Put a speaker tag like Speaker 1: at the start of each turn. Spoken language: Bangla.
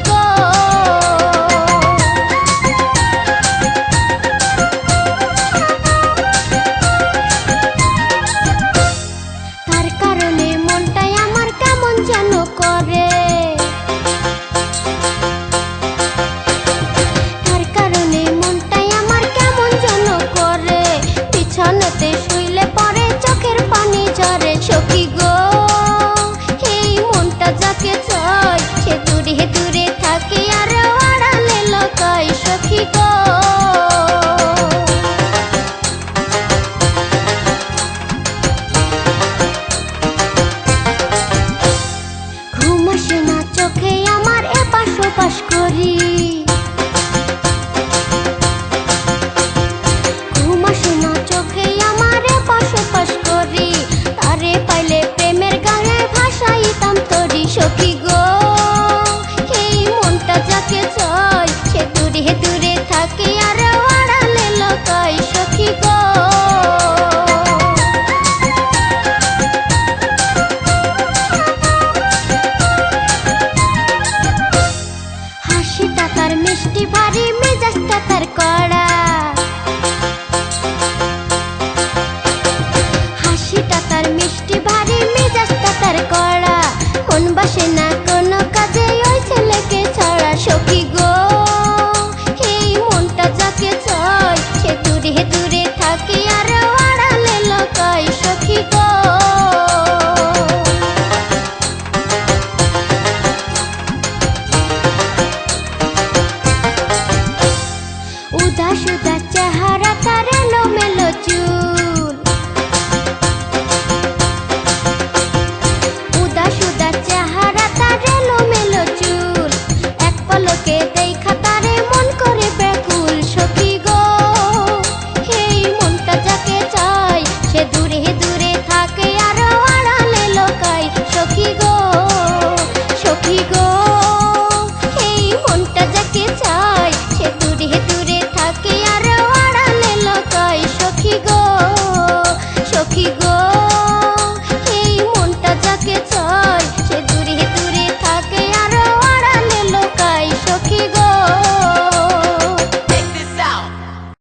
Speaker 1: গো। তার কারণে মনটাই আমার কেমন যেন করে, তার কারণে মনটাই আমার কেমন যেন করে। বিছানাতে শুইলে পরে চোখের পানি ঝরে। সখী গো, এই মনটা যাকে চাই সে দূরে দূরে থাকে আর আড়ালে লুকায়। সখী গো, ঘুম আসে না চোখে আমার এপাশ ওপাশ করি, ঘুম আসে না চোখে আমার এপাশ ওপাশ করি। তারে পাইলে প্রেমের গানে ভাসাইতাম তরি। সখী গো, এই মনটা যাকে চাই সে দূরে দূরে থাকে আর আড়ালে লুকায়। সখী গো, হাসিটা তার মিষ্টি ভারী মেজাজটা তার কড়া, হাসিটা তার মিষ্টি ভারী মেজাজটা তার কড়া। মন বসে না কোনো কাজে